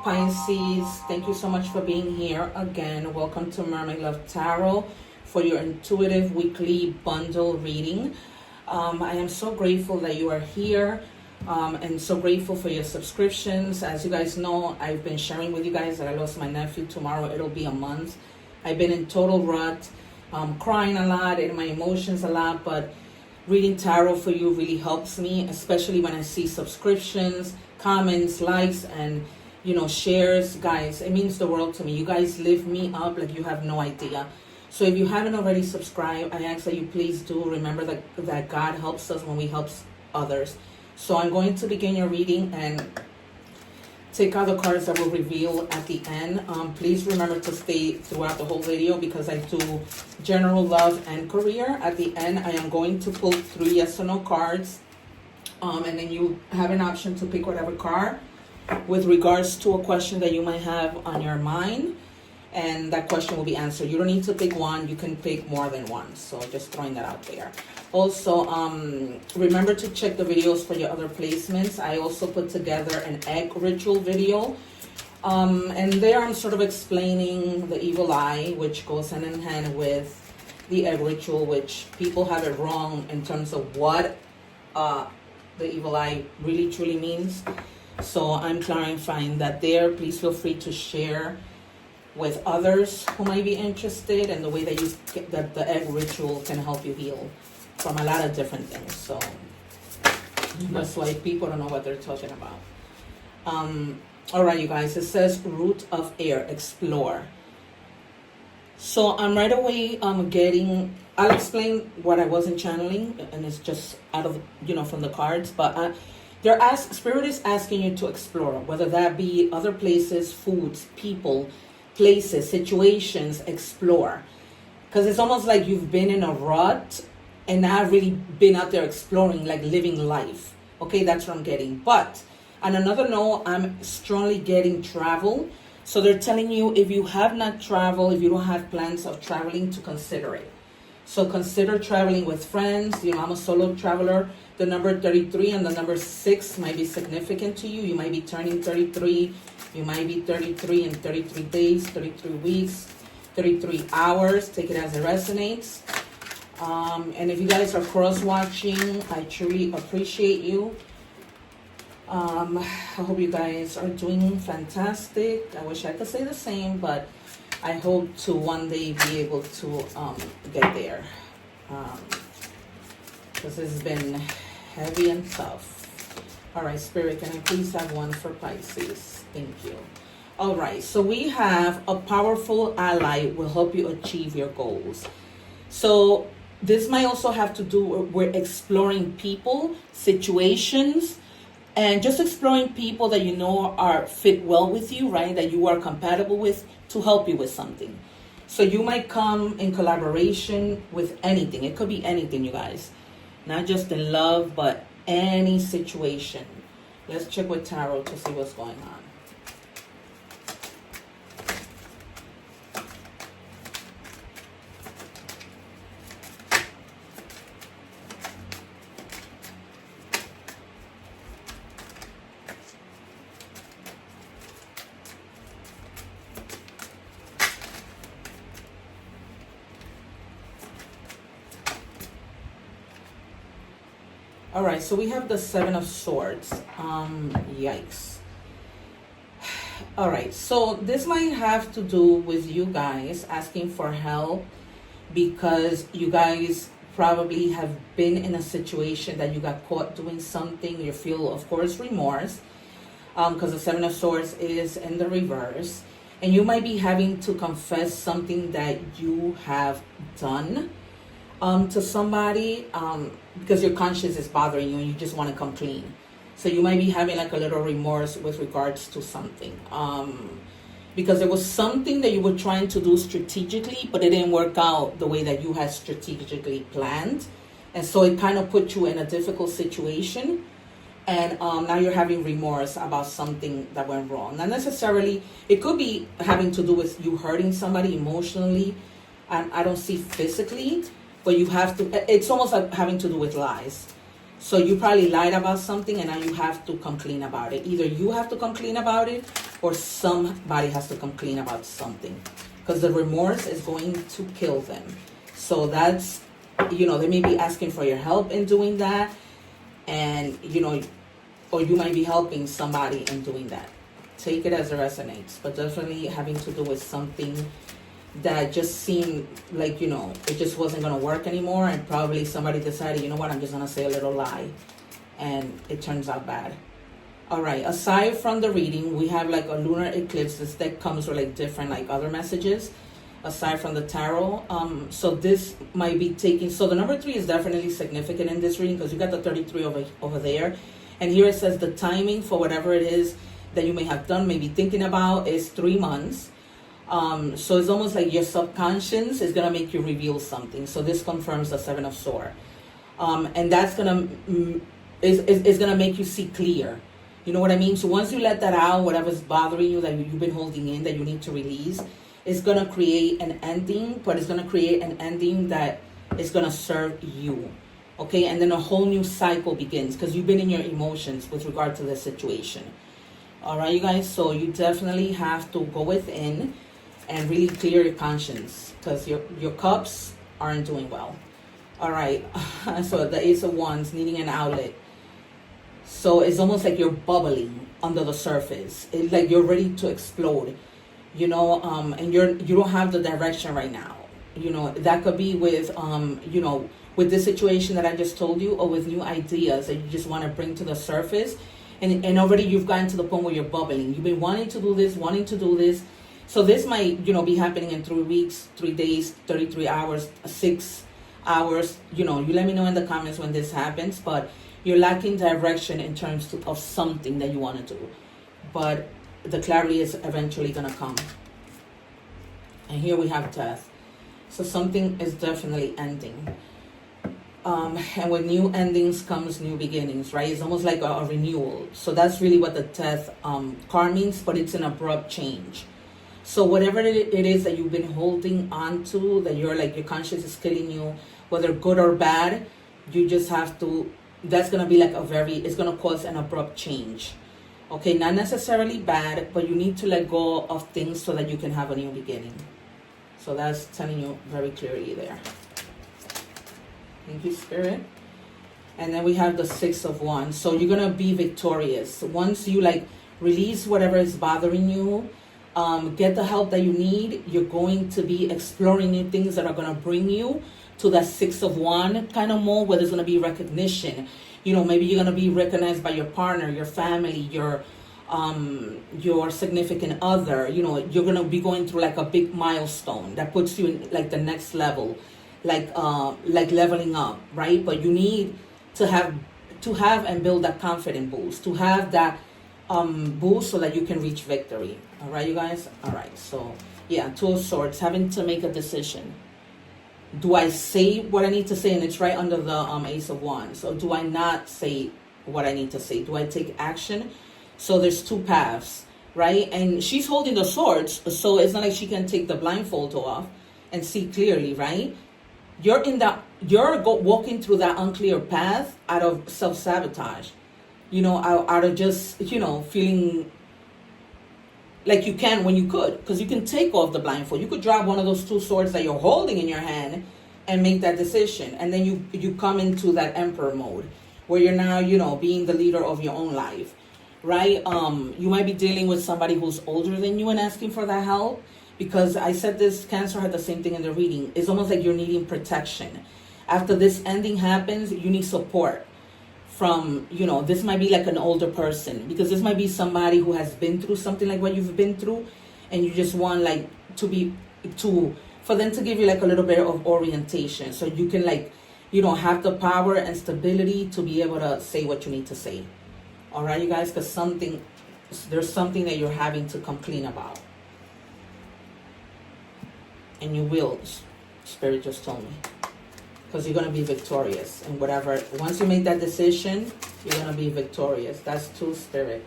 Pisces, thank you so much for being here again. Welcome to Mermaid Love Tarot for your intuitive weekly bundle reading. I am so grateful that you are here and so grateful for your subscriptions. As you guys know, I've been sharing with you guys that I lost my nephew. Tomorrow it'll be a month. I've been in total rut, crying a lot, in my emotions a lot, but reading tarot for you really helps me, especially when I see subscriptions, comments, likes, and shares. Guys, it means the world to me. You guys lift me up like you have no idea. So if you haven't already subscribed, I ask that you please do. Remember that God helps us when we help others. So I'm going to begin your reading and take out the cards that will reveal at the end. Please remember to stay throughout the whole video because I do general love and career. At the end, I am going to pull 3 yes or no cards. And then you have an option to pick whatever card with regards to a question that you might have on your mind, and that question will be answered. You don't need to pick one, you can pick more than one, so just throwing that out there. Also, remember to check the videos for your other placements. I also put together an egg ritual video, and there I'm sort of explaining the evil eye, which goes hand in hand with the egg ritual, which people have it wrong in terms of what the evil eye really truly means. So I'm clarifying that there. Please feel free to share with others who might be interested, and the way that the egg ritual can help you heal from a lot of different things. So that's why people don't know what they're talking about. All right, you guys, it says root of air, explore. So I'm right away I'll explain what I wasn't channeling, and it's just out of, from the cards, but Spirit is asking you to explore, whether that be other places, foods, people, places, situations. Explore, because it's almost like you've been in a rut and not really been out there exploring, like living life. Okay, that's what I'm getting. But on another note, I'm strongly getting travel. So they're telling you, if you have not traveled, if you don't have plans of traveling, to consider it. So consider traveling with friends. I'm a solo traveler. The number 33 and the number 6 might be significant to you. You might be turning 33. You might be 33 in 33 days, 33 weeks, 33 hours. Take it as it resonates. And if you guys are cross-watching, I truly appreciate you. I hope you guys are doing fantastic. I wish I could say the same, but I hope to one day be able to get there. Because it's been heavy and tough. All right, Spirit, can I please have one for Pisces? Thank you. All right, so we have a powerful ally will help you achieve your goals. So this might also have to do with exploring people, situations, and just exploring people that are fit well with you, right? That you are compatible with to help you with something. So you might come in collaboration with anything. It could be anything, you guys. Not just in love, but any situation. Let's check with tarot to see what's going on. All right, so we have the 7 of Swords. Yikes. All right, so this might have to do with you guys asking for help because you guys probably have been in a situation that you got caught doing something. You feel, of course, remorse because the 7 of Swords is in the reverse. And you might be having to confess something that you have done to somebody because your conscience is bothering you and you just want to come clean. So you might be having like a little remorse with regards to something because there was something that you were trying to do strategically, but it didn't work out the way that you had strategically planned, and so it kind of put you in a difficult situation. And now you're having remorse about something that went wrong. Not necessarily, it could be having to do with you hurting somebody emotionally. I don't see physically, but you have to, it's almost like having to do with lies. So you probably lied about something and now you have to come clean about it. Either you have to come clean about it or somebody has to come clean about something, because the remorse is going to kill them. So that's, they may be asking for your help in doing that, and, or you might be helping somebody in doing that. Take it as it resonates, but definitely having to do with something that just seemed like, it just wasn't going to work anymore, and probably somebody decided, you know what, I'm just going to say a little lie, and it turns out bad. All right, aside from the reading, we have like a lunar eclipse. This deck comes with like different like other messages aside from the tarot. So this might be taking, so the number 3 is definitely significant in this reading, because you got the 33 over there. And here it says the timing for whatever it is that you may have done, maybe thinking about, is 3 months. So it's almost like your subconscious is going to make you reveal something. So this confirms the 7 of Swords. And that's going to, is going to make you see clear. You know what I mean? So once you let that out, whatever's bothering you, that you've been holding in, that you need to release, it's going to create an ending, but it's going to create an ending that is going to serve you. Okay? And then a whole new cycle begins, because you've been in your emotions with regard to the situation. All right, you guys? So you definitely have to go within and really clear your conscience, because your cups aren't doing well. All right. So the Ace of Wands, needing an outlet. So it's almost like you're bubbling under the surface. It's like you're ready to explode, and you don't have the direction right now. That could be with, with this situation that I just told you, or with new ideas that you just want to bring to the surface. And already you've gotten to the point where you're bubbling. You've been wanting to do this. So this might, be happening in 3 weeks, 3 days, 33 hours, 6 hours. You let me know in the comments when this happens, but you're lacking direction in terms of something that you want to do. But the clarity is eventually going to come. And here we have death. So something is definitely ending. And with new endings comes new beginnings, right? It's almost like a renewal. So that's really what the death card means, but it's an abrupt change. So whatever it is that you've been holding on to, that you're like, your conscience is killing you, whether good or bad, you just have to, that's going to be like it's going to cause an abrupt change. Okay, not necessarily bad, but you need to let go of things so that you can have a new beginning. So that's telling you very clearly there. Thank you, Spirit. And then we have the 6 of Wands. So you're going to be victorious. Once you release whatever is bothering you, get the help that you need, you're going to be exploring new things that are going to bring you to that 6 of Wands kind of mode, where there's going to be recognition. Maybe you're going to be recognized by your partner, your family, your significant other. You're going to be going through like a big milestone that puts you in like the next level, like leveling up, right? But you need to have and build that confident boost, to have that boost so that you can reach victory. All right, you guys? All right, so yeah, 2 of Swords, having to make a decision. Do I say what I need to say? And it's right under the Ace of Wands. So do I not say what I need to say? Do I take action? So there's 2 paths, right? And she's holding the swords, so it's not like she can take the blindfold off and see clearly, right? You're walking through that unclear path out of self-sabotage, out of just, feeling like you can when you could, because you can take off the blindfold. You could drop one of those 2 swords that you're holding in your hand and make that decision. And then you come into that emperor mode where you're now, being the leader of your own life, right? You might be dealing with somebody who's older than you and asking for that help, because I said this, Cancer had the same thing in the reading. It's almost like you're needing protection. After this ending happens, you need support from, this might be like an older person, because this might be somebody who has been through something like what you've been through, and you just want for them to give you like a little bit of orientation, so you can have the power and stability to be able to say what you need to say. All right, you guys, because there's something that you're having to come clean about, and you will. Spirit just told me. Because you're going to be victorious. And once you make that decision, you're going to be victorious. That's 2, Spirit.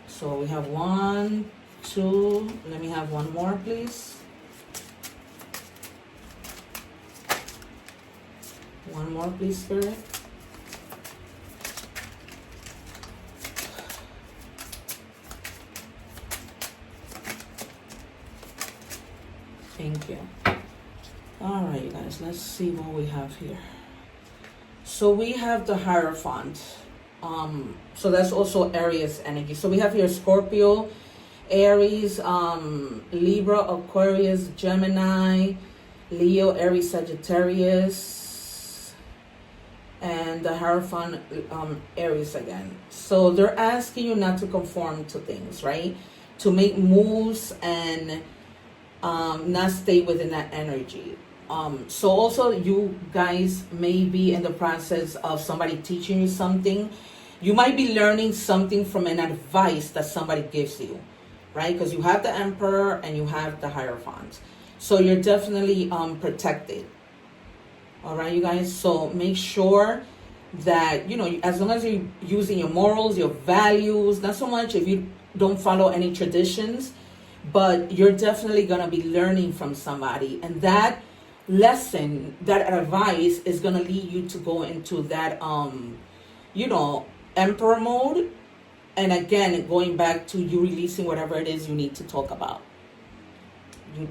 So we have 1, 2. Let me have one more, please. One more, please, Spirit. Thank you. All right, you guys, let's see what we have here. So we have the Hierophant. So that's also Aries energy. So we have here Scorpio, Aries, Libra, Aquarius, Gemini, Leo, Aries, Sagittarius, and the Hierophant, Aries again. So they're asking you not to conform to things, right? To make moves and not stay within that energy. So also you guys may be in the process of somebody teaching you something. You might be learning something from an advice that somebody gives you, right? Because you have the Emperor and you have the Hierophant. So you're definitely protected. All right, you guys. So make sure that, you know, as long as you're using your morals, your values, not so much if you don't follow any traditions, but you're definitely going to be learning from somebody. And that lesson, that advice is going to lead you to go into that, you know, Emperor mode. And again, going back to you releasing whatever it is you need to talk about.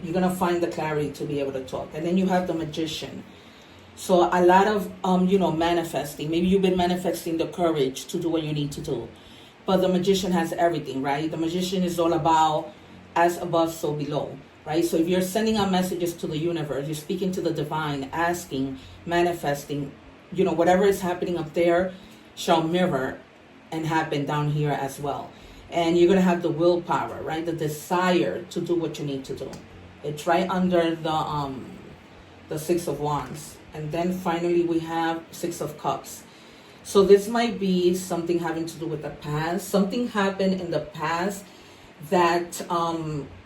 You're going to find the clarity to be able to talk. And then you have the Magician. So a lot of, you know, manifesting. Maybe you've been manifesting the courage to do what you need to do. But the Magician has everything, right? The Magician is all about as above, so below, right? So if you're sending out messages to the universe, you're speaking to the divine, asking, manifesting, you know, whatever is happening up there shall mirror and happen down here as well. And you're going to have the willpower, right? The desire to do what you need to do. It's right under the Six of Wands. And then finally we have Six of Cups. So this might be something having to do with the past. Something happened in the past that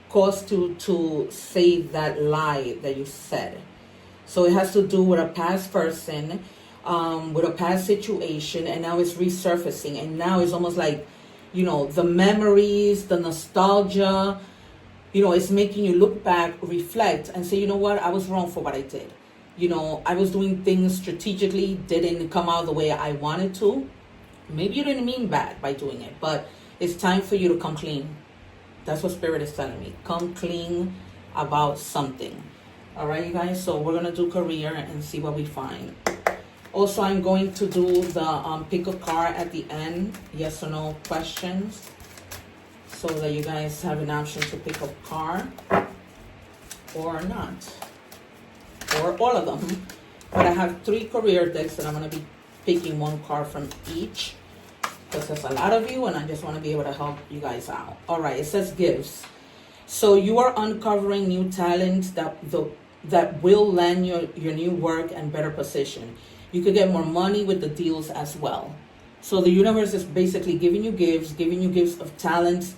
caused you to say that lie that you said. So it has to do with a past person, with a past situation, and now it's resurfacing. And now it's almost like, you know, the memories, the nostalgia, you know, it's making you look back, reflect, and say, you know what, I was wrong for what I did. You know, I was doing things strategically, didn't come out the way I wanted to. Maybe you didn't mean bad by doing it, but it's time for you to come clean. That's what Spirit is telling me. Come clean about something. All right, you guys? So we're going to do career and see what we find. Also, I'm going to do the pick a card at the end. Yes or no questions. So that you guys have an option to pick a card or not. Or all of them. But I have 3 career decks and I'm going to be picking 1 card from each. Because there's a lot of you and I just want to be able to help you guys out. All right, it says gifts. So you are uncovering new talents that will land your new work and better position. You could get more money with the deals as well. So the universe is basically giving you gifts of talents,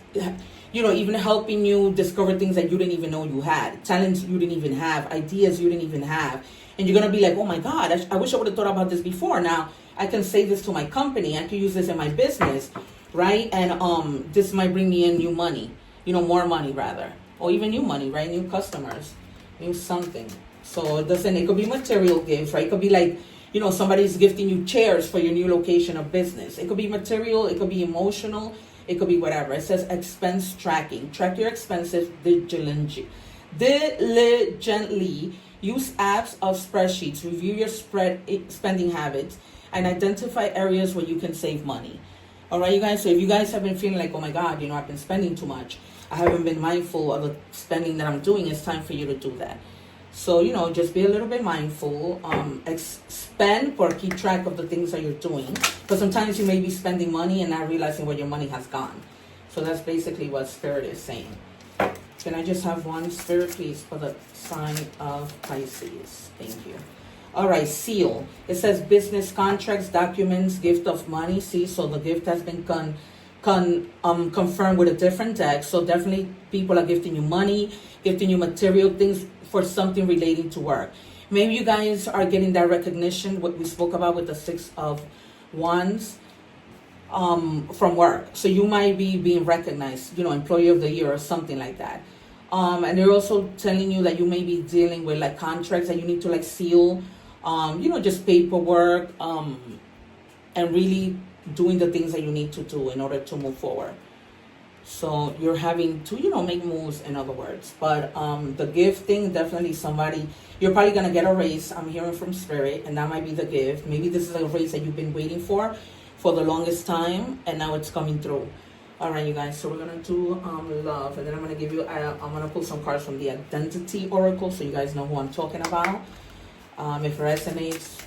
you know, even helping you discover things that you didn't even know you had, talents you didn't even have, ideas you didn't even have. And you're going to be like, oh my God, I wish I would have thought about this before. Now I can say this to my company. I can use this in my business, right? And this might bring me in new money, you know, more money rather, or even new money, right? New customers, new something. So it could be material gifts, right? It could be like, you know, somebody's gifting you chairs for your new location of business. It could be material. It could be emotional. It could be whatever. It says expense tracking. Track your expenses diligently. Use apps of spreadsheets. Review your spending habits and identify areas where you can save money. All right, you guys. So if you guys have been feeling like, oh my God, you know, I've been spending too much. I haven't been mindful of the spending that I'm doing. It's time for you to do that. So, you know, just be a little bit mindful, spend or keep track of the things that you're doing. Because sometimes you may be spending money and not realizing where your money has gone. So that's basically what Spirit is saying. Can I just have one Spirit, please, for the sign of Pisces? Thank you. All right, seal. It says business contracts, documents, gift of money. See, so the gift has been confirmed with a different deck. So definitely people are gifting you money, gifting you material things for something relating to work. Maybe you guys are getting that recognition, what we spoke about with the Six of Wands, from work. So you might be being recognized, you know, Employee of the Year or something like that. And they're also telling you that you may be dealing with like contracts that you need to like seal, you know, just paperwork, and really doing the things that you need to do in order to move forward. So you're having to, make moves, in other words. But the gift thing, definitely somebody, you're probably going to get a raise. I'm hearing from spirit, and that might be the gift. Maybe this is a raise that you've been waiting for the longest time, and now it's coming through. All right, you guys. So we're going to do love, and then I'm going to give you, I'm going to pull some cards from the Identity Oracle so you guys know who I'm talking about. If it resonates,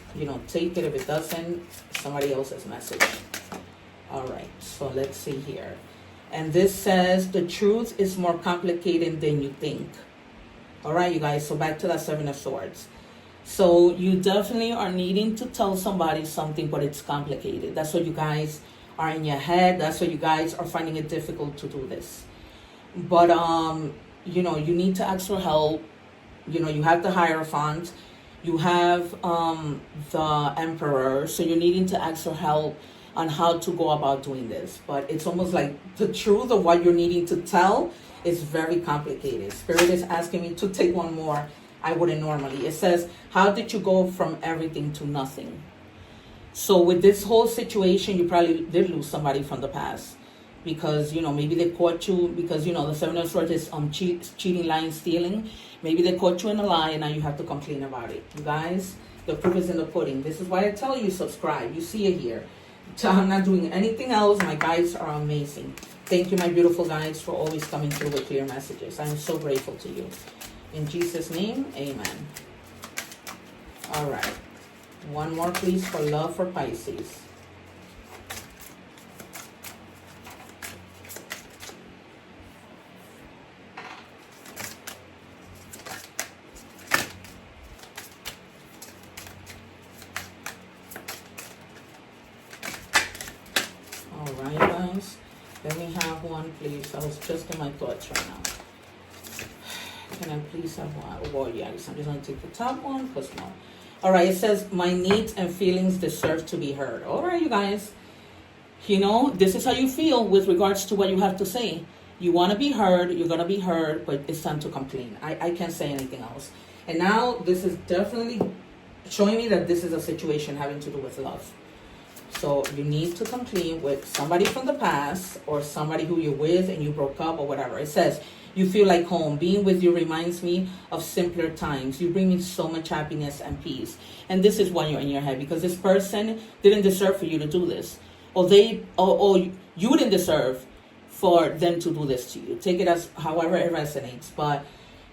take it. If it doesn't, somebody else's message. All right, so let's see here. And this says, the truth is more complicated than you think. All right, you guys, so back to that Seven of Swords. So you definitely are needing to tell somebody something, but it's complicated. That's what you guys are in your head. That's what you guys are finding it difficult to do this. But, you need to ask for help. You have the Hierophant. You have the Emperor. So you're needing to ask for help on how to go about doing this. But it's almost like the truth of what you're needing to tell is very complicated. Spirit is asking me to take one more. I wouldn't normally. It says, how did you go from everything to nothing? So with this whole situation, you probably did lose somebody from the past. Because, maybe they caught you, because, the Seven of Swords is cheating, lying, stealing. Maybe they caught you in a lie and now you have to complain about it. You guys, the proof is in the pudding. This is why I tell you, subscribe. You see it here. I'm not doing anything else. My guides are amazing. Thank you, my beautiful guides, for always coming through with clear messages. I'm so grateful to you. In Jesus' name, amen. All right. One more, please, for love for Pisces. Alright, guys. Let me have one, please. I was just in my thoughts right now. Can I please have one? Well, yes. I'm just going to take the top one, plus no. Alright, it says, my needs and feelings deserve to be heard. Alright, you guys. This is how you feel with regards to what you have to say. You want to be heard. You're going to be heard, but it's time to complain. I can't say anything else. And now, this is definitely showing me that this is a situation having to do with love. So you need to complain with somebody from the past or somebody who you're with and you broke up or whatever. It says, you feel like home. Being with you reminds me of simpler times. You bring me so much happiness and peace. And this is when you're in your head, because this person didn't deserve for you to do this. Or you didn't deserve for them to do this to you. Take it as however it resonates. But,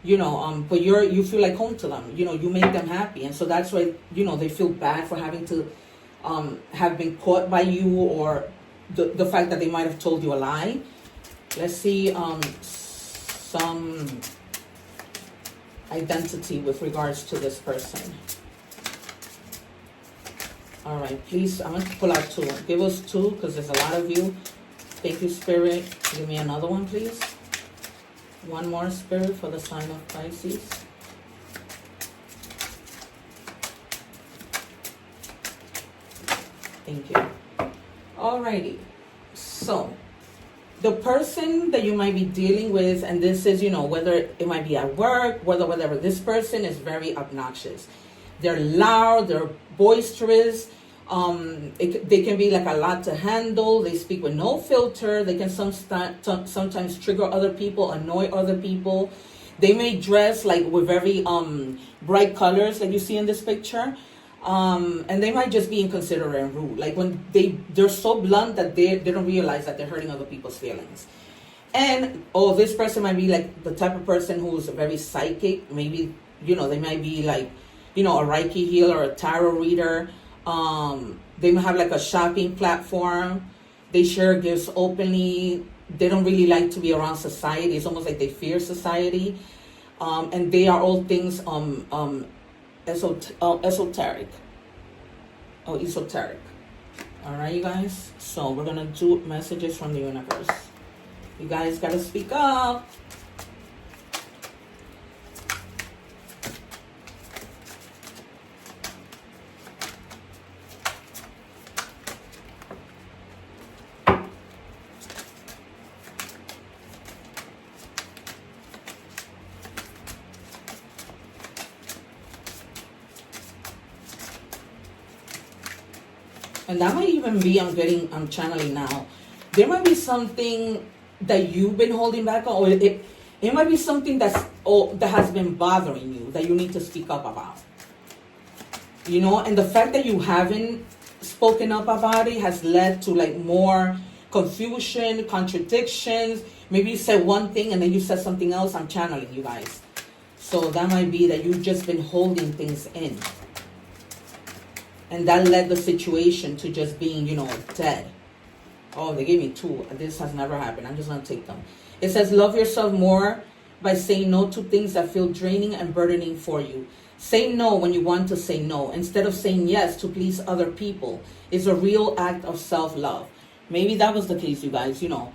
but you feel like home to them. You make them happy. And so that's why, they feel bad for having to have been caught by you, or the fact that they might have told you a lie. Let's see some identity with regards to this person. All right, please, I'm going to pull out two. Give us two, because there's a lot of you. Thank you, Spirit. Give me another one, please. One more, Spirit, for the sign of Pisces. Thank you. Alrighty. So, the person that you might be dealing with, and this is, whether it might be at work, whatever, this person is very obnoxious. They're loud, they're boisterous. They can be like a lot to handle. They speak with no filter. They can sometimes trigger other people, annoy other people. They may dress like with very bright colors, like you see in this picture. And they might just be inconsiderate and rude. Like when they're so blunt that they don't realize that they're hurting other people's feelings. And, this person might be like the type of person who's very psychic. Maybe, they might be like, a Reiki healer or a tarot reader. They might have like a shopping platform. They share gifts openly. They don't really like to be around society. It's almost like they fear society. And they are all things, esoteric. Esoteric. All right, you guys. So we're gonna do messages from the universe. You guys gotta speak up. And that might even be, I'm channeling now. There might be something that you've been holding back on, or it might be something that has been bothering you that you need to speak up about. You know, and the fact that you haven't spoken up about it has led to like more confusion, contradictions. Maybe you said one thing and then you said something else. I'm channeling you guys. So that might be that you've just been holding things in. And that led the situation to just being, you know, dead. Oh, they gave me 2. This has never happened. I'm just going to take them. It says, love yourself more by saying no to things that feel draining and burdening for you. Say no when you want to say no, instead of saying yes to please other people. It's a real act of self-love. Maybe that was the case, you guys, you know.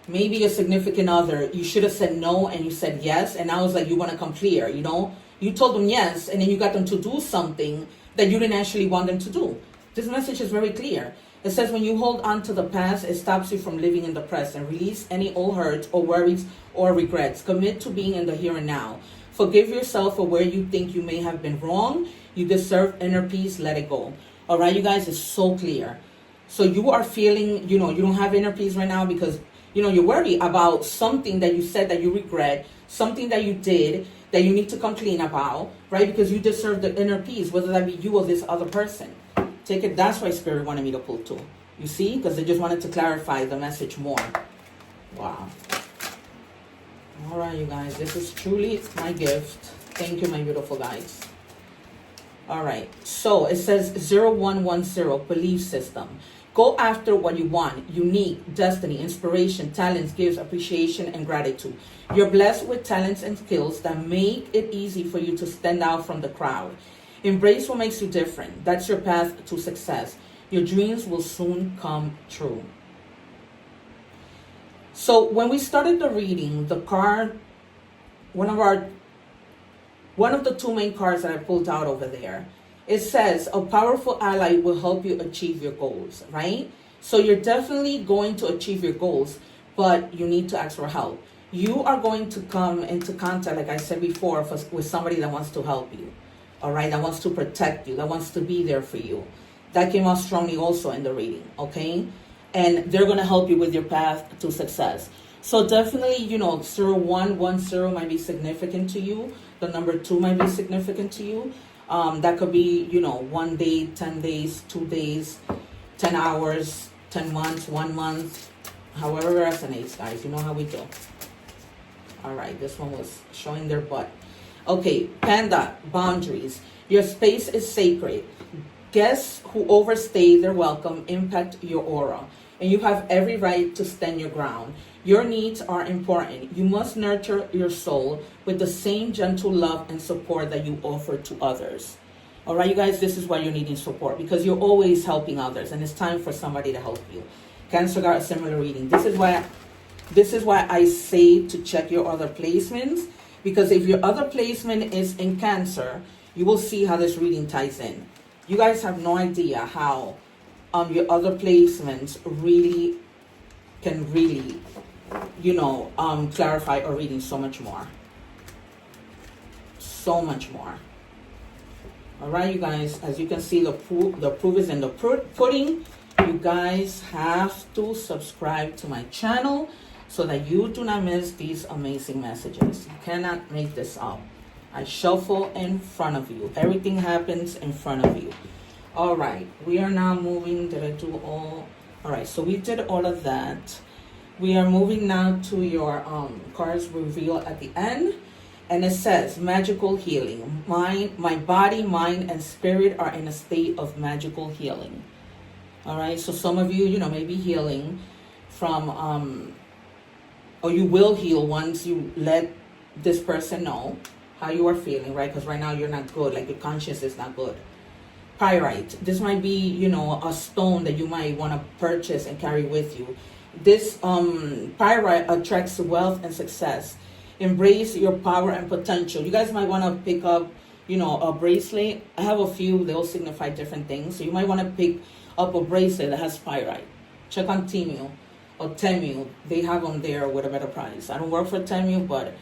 Maybe your significant other, you should have said no and you said yes. And now it's like you want to come clear, you know. You told them yes and then you got them to do something that you didn't actually want them to do. This message is very clear. It says when you hold on to the past, it stops you from living in the present. Release any old hurts or worries or regrets. Commit to being in the here and now. Forgive yourself for where you think you may have been wrong. You deserve inner peace. Let it go. All right, you guys, it's so clear. So you are feeling, you know, you don't have inner peace right now because, you know, you're worried about something that you said that you regret, something that you did that you need to come clean about, right? Because you deserve the inner peace, whether that be you or this other person. Take it. That's why Spirit wanted me to pull 2. You see? Because they just wanted to clarify the message more. Wow. All right, you guys. This is truly my gift. Thank you, my beautiful guys. All right. So it says 0110, belief system. Go after what you want. Unique, destiny, inspiration, talents, gifts, appreciation, and gratitude. You're blessed with talents and skills that make it easy for you to stand out from the crowd. Embrace what makes you different. That's your path to success. Your dreams will soon come true. So when we started the reading, the card, one of the 2 main cards that I pulled out over there, it says a powerful ally will help you achieve your goals, right? So you're definitely going to achieve your goals, but you need to ask for help. You are going to come into contact, like I said before, with somebody that wants to help you. All right, that wants to protect you, that wants to be there for you. That came out strongly also in the reading, okay? And they're going to help you with your path to success. So definitely, you know, 0110 might be significant to you. The number 2 might be significant to you. That could be, you know, 1 day, 10 days, 2 days, 10 hours, 10 months, 1 month. However it resonates, guys. You know how we do. All right, this one was showing their butt. Okay, Panda, boundaries. Your space is sacred. Guests who overstay their welcome impact your aura, and you have every right to stand your ground. Your needs are important. You must nurture your soul with the same gentle love and support that you offer to others. All right, you guys, this is why you're needing support, because you're always helping others, and it's time for somebody to help you. Cancer got a similar reading. This is why I say to check your other placements. Because if your other placement is in Cancer, you will see how this reading ties in. You guys have no idea how your other placements really can really, you know, clarify a reading so much more. So much more. All right, you guys, as you can see, the proof is in the pudding. You guys have to subscribe to my channel so that you do not miss these amazing messages. You cannot make this up. I shuffle in front of you. Everything happens in front of you. All right, we are now moving. Did I do all? All right, so we did all of that. We are moving now to your cards reveal at the end. And it says magical healing. My body, mind, and spirit are in a state of magical healing. All right, so some of you, you know, may be healing from or you will heal once you let this person know how you are feeling, right? Because right now you're not good, like your conscience is not good. Pyrite, this might be, you know, a stone that you might want to purchase and carry with you. This pyrite attracts wealth and success. Embrace your power and potential. You guys might want to pick up, you know, a bracelet. I have a few, they'll signify different things. So you might want to pick up a bracelet that has pyrite. Check on Temu or Temu. They have them there with a better price. I don't work for Temu, but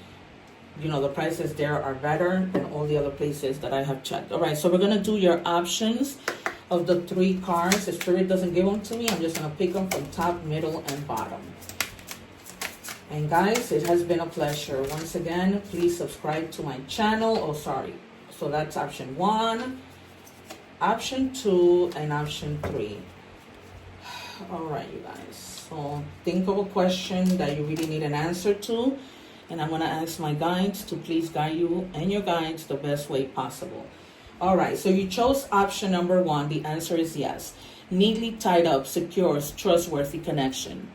you know, the prices there are better than all the other places that I have checked. All right, so we're going to do your options of the 3 cards. If Spirit doesn't give them to me, I'm just going to pick them from top, middle, and bottom. And guys, it has been a pleasure. Once again, please subscribe to my channel. Oh, sorry. So that's option 1, option 2, and option 3. All right, you guys. So think of a question that you really need an answer to. And I'm going to ask my guides to please guide you and your guides the best way possible. All right, so you chose option number 1. The answer is yes. Neatly tied up, secures, trustworthy connection.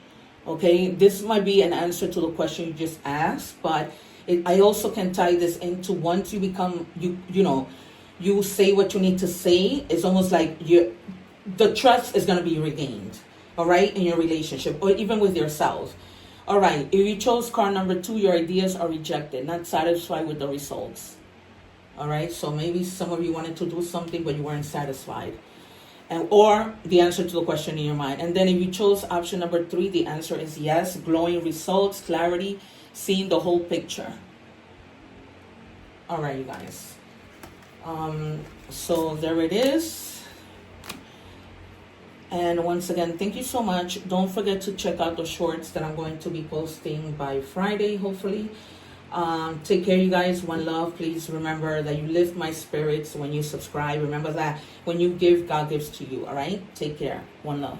Okay, this might be an answer to the question you just asked, but I also can tie this into once you become, you say what you need to say. It's almost like the trust is going to be regained, all right, in your relationship or even with yourself. All right, if you chose card number 2, your ideas are rejected, not satisfied with the results. All right, so maybe some of you wanted to do something, but you weren't satisfied. Or the answer to the question in your mind. And then if you chose option number 3, the answer is yes, glowing results, clarity, seeing the whole picture. All right, you guys. So there it is. And once again, thank you so much. Don't forget to check out the shorts that I'm going to be posting by Friday, hopefully. Take care, you guys. One love. Please remember that you lift my spirits when you subscribe. Remember that when you give, God gives to you. All right? Take care. One love.